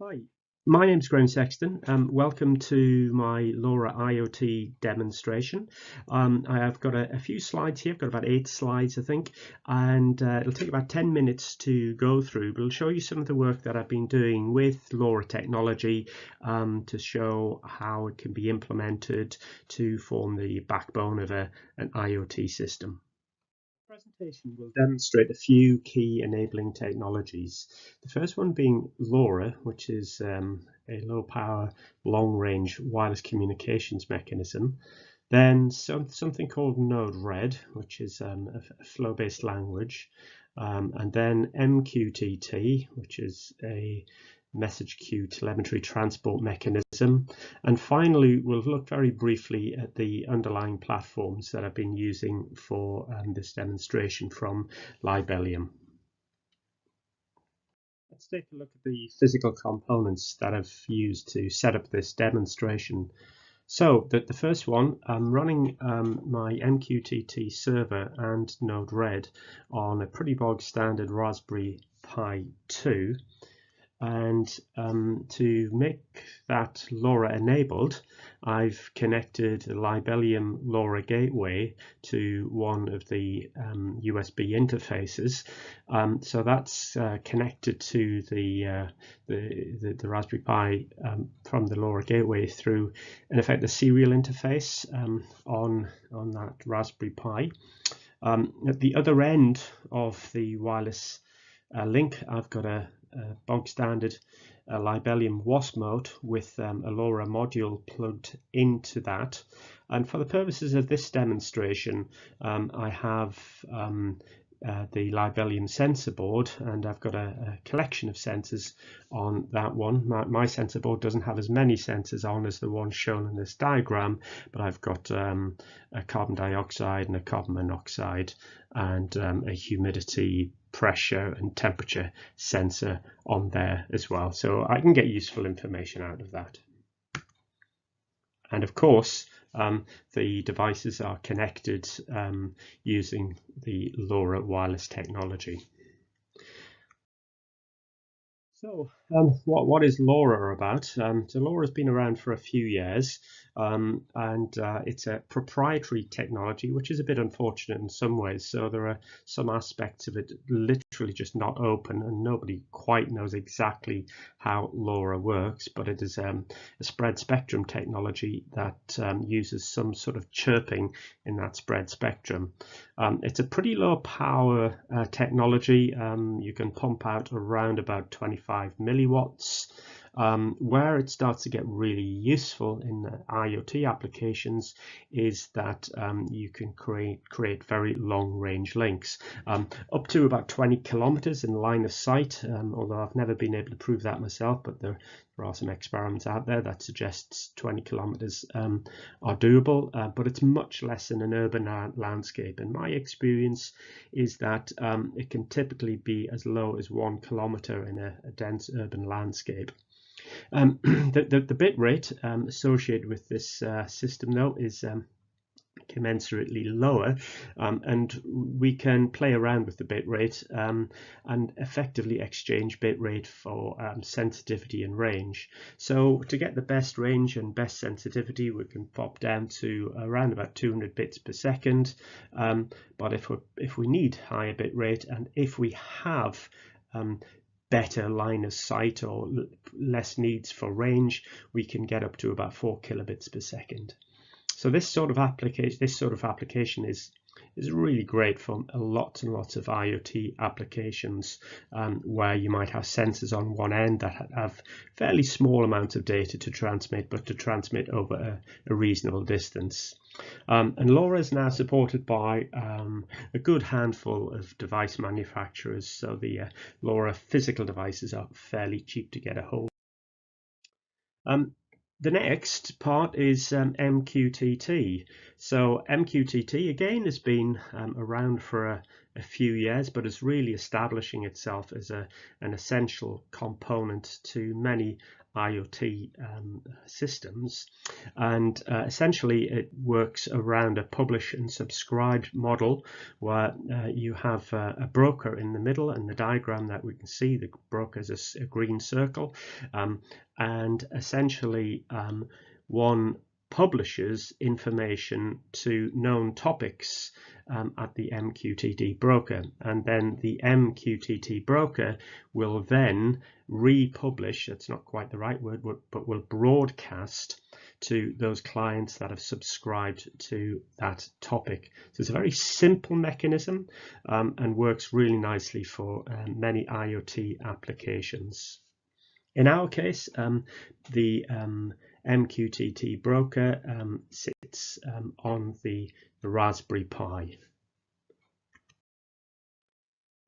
Hi, my name's Graham Sexton. Welcome to my Lora IoT demonstration. I have got a few slides here. I've got about 8 slides, I think, and it'll take about 10 minutes to go through, but it'll show you some of the work that I've been doing with Lora technology to show how it can be implemented to form the backbone of an IoT system. The presentation will demonstrate a few key enabling technologies. The first one being LoRa, which is a low power, long range wireless communications mechanism. Then something called NodeRED, which is a flow-based language. And then MQTT, which is a message queue telemetry transport mechanism. And finally, we'll look very briefly at the underlying platforms that I've been using for this demonstration from Libelium. Let's take a look at the physical components that I've used to set up this demonstration. So the first one, I'm running my MQTT server and NodeRED on a pretty bog standard Raspberry Pi 2. And to make that LoRa enabled, I've connected the Libelium Lora Gateway to one of the USB interfaces. So that's connected to the Raspberry Pi from the Lora Gateway through, in effect, the serial interface on that Raspberry Pi. At the other end of the wireless link, I've got a bog standard Libelium Wasp Mode with a LoRa module plugged into that. And for the purposes of this demonstration, I have the Libelium sensor board, and I've got a collection of sensors on that one. My sensor board doesn't have as many sensors on as the one shown in this diagram, but I've got a carbon dioxide and a carbon monoxide and a humidity, pressure and temperature sensor on there as well, so I can get useful information out of that. And of course, the devices are connected using the LoRa wireless technology. So what is LoRa about? So LoRa has been around for a few years, and it's a proprietary technology, which is a bit unfortunate in some ways. So there are some aspects of it literally just not open, and nobody quite knows exactly how LoRa works, but it is a spread spectrum technology that uses some sort of chirping in that spread spectrum. It's a pretty low power technology. You can pump out around about 25 milliwatts. Where it starts to get really useful in IoT applications is that you can create very long range links, up to about 20 kilometers in line of sight, although I've never been able to prove that myself, but there are some experiments out there that suggests 20 kilometers are doable, but it's much less in an urban landscape. And my experience is that it can typically be as low as 1 kilometer in a dense urban landscape. The bit rate associated with this system, though, is commensurately lower, and we can play around with the bit rate and effectively exchange bit rate for sensitivity and range. So to get the best range and best sensitivity, we can pop down to around about 200 bits per second. But if we need higher bit rate, and if we have better line of sight or less needs for range, we can get up to about 4 kilobits per second. So this sort of application is really great for lots and lots of IoT applications, where you might have sensors on one end that have fairly small amounts of data to transmit, but to transmit over a reasonable distance. And LoRa is now supported by a good handful of device manufacturers, so the LoRa physical devices are fairly cheap to get a hold of. The next part is MQTT. So MQTT again has been around for a few years, but is really establishing itself as an essential component to many IoT systems. And essentially it works around a publish and subscribe model where you have a broker in the middle, and the diagram that we can see, the broker is a green circle, and essentially one publishes information to known topics at the MQTT broker, and then the MQTT broker will then republish, that's not quite the right word, but will broadcast to those clients that have subscribed to that topic. So it's a very simple mechanism and works really nicely for many IoT applications. In our case, the MQTT broker sits on the Raspberry Pi.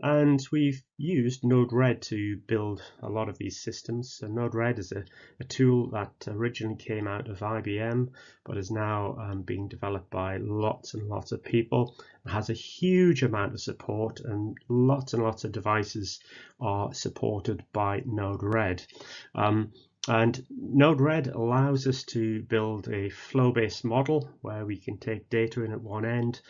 And we've used NodeRED to build a lot of these systems. So NodeRED is a tool that originally came out of IBM, but is now being developed by lots and lots of people. It has a huge amount of support, and lots of devices are supported by NodeRED. And NodeRED allows us to build a flow-based model where we can take data in at one end,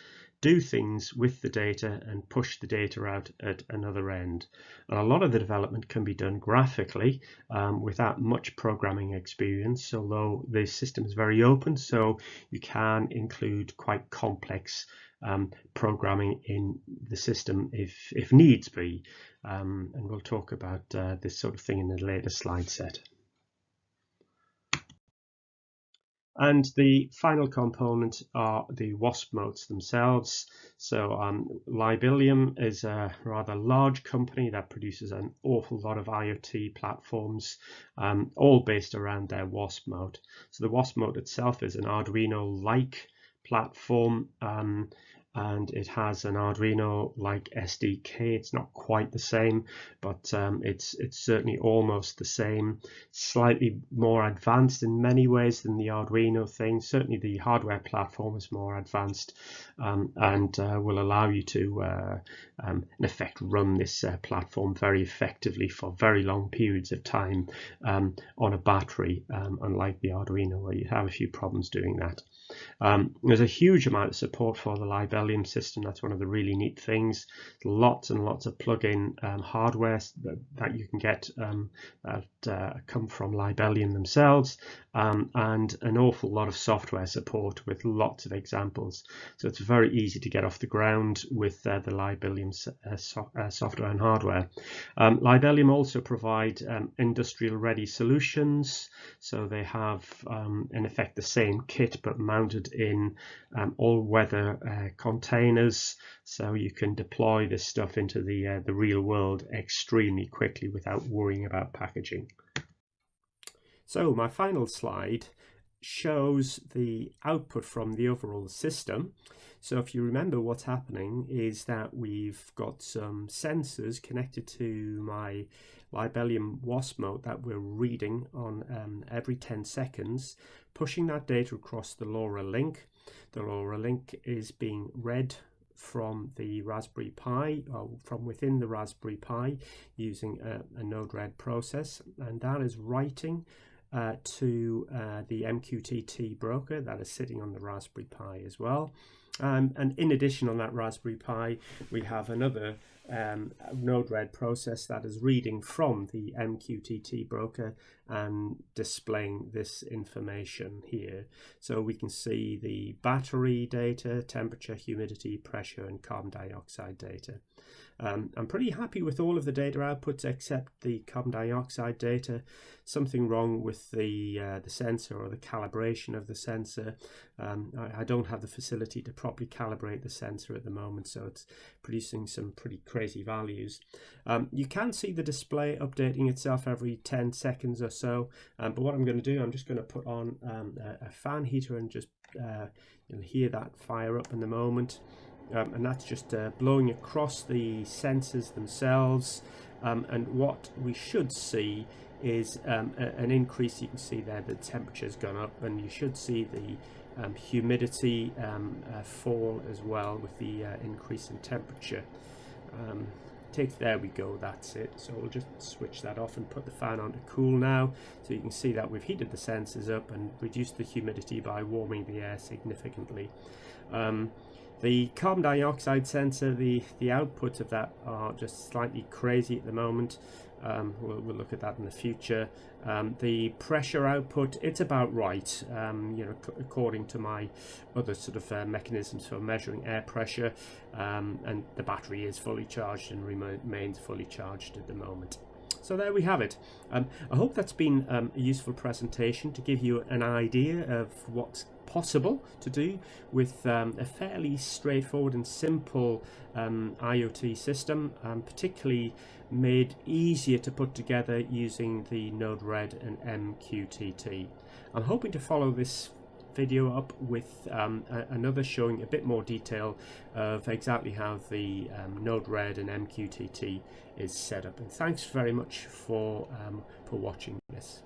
do things with the data, and push the data out at another end. And a lot of the development can be done graphically without much programming experience, although the system is very open, so you can include quite complex programming in the system if needs be. And we'll talk about this sort of thing in a later slide set. And the final component are the Wasp modes themselves. So Libelium is a rather large company that produces an awful lot of IoT platforms, all based around their Wasp mode. So the Wasp mode itself is an Arduino-like platform, and it has an Arduino-like SDK. It's not quite the same, but it's certainly almost the same. Slightly more advanced in many ways than the Arduino thing. Certainly the hardware platform is more advanced and will allow you to, in effect, run this platform very effectively for very long periods of time on a battery, unlike the Arduino where you have a few problems doing that. There's a huge amount of support for the Libelium system. That's one of the really neat things. Lots and lots of plug-in hardware that you can get that come from Libelium themselves, and an awful lot of software support with lots of examples. So it's very easy to get off the ground with the Libelium software and hardware. Libelium also provide industrial-ready solutions. So they have, in effect, the same kit but mounted in all-weather containers, so you can deploy this stuff into the real world extremely quickly without worrying about packaging. So my final slide shows the output from the overall system. So if you remember, what's happening is that we've got some sensors connected to my Libelium Wasp mode that we're reading on every 10 seconds, pushing that data across the Lora link. The Lora link is being read from the Raspberry Pi, or from within the Raspberry Pi, using a NodeRED process, and that is writing to the MQTT broker that is sitting on the Raspberry Pi as well. And in addition, on that Raspberry Pi, we have another NodeRED process that is reading from the MQTT broker and displaying this information here. So we can see the battery data, temperature, humidity, pressure, and carbon dioxide data. I'm pretty happy with all of the data outputs except the carbon dioxide data. Something wrong with the sensor, or the calibration of the sensor. I don't have the facility to properly calibrate the sensor at the moment, so it's producing some pretty crazy values. You can see the display updating itself every 10 seconds or so, but what I'm going to do, I'm just going to put on a fan heater and just you'll hear that fire up in the moment. And that's just blowing across the sensors themselves, and what we should see is an increase. You can see there the temperature's gone up, and you should see the humidity fall as well with the increase in temperature. There we go, that's it. So we'll just switch that off and put the fan on to cool now. So you can see that we've heated the sensors up and reduced the humidity by warming the air significantly. The carbon dioxide sensor, the outputs of that are just slightly crazy at the moment. We'll look at that in the future. The pressure output, it's about right, you know, according to my other sort of mechanisms for measuring air pressure, and the battery is fully charged and remains fully charged at the moment. So there we have it. I hope that's been a useful presentation to give you an idea of what's possible to do with a fairly straightforward and simple IoT system, particularly made easier to put together using the NodeRED and MQTT. I'm hoping to follow this video up with another showing a bit more detail of exactly how the NodeRED and MQTT is set up. And thanks very much for watching this.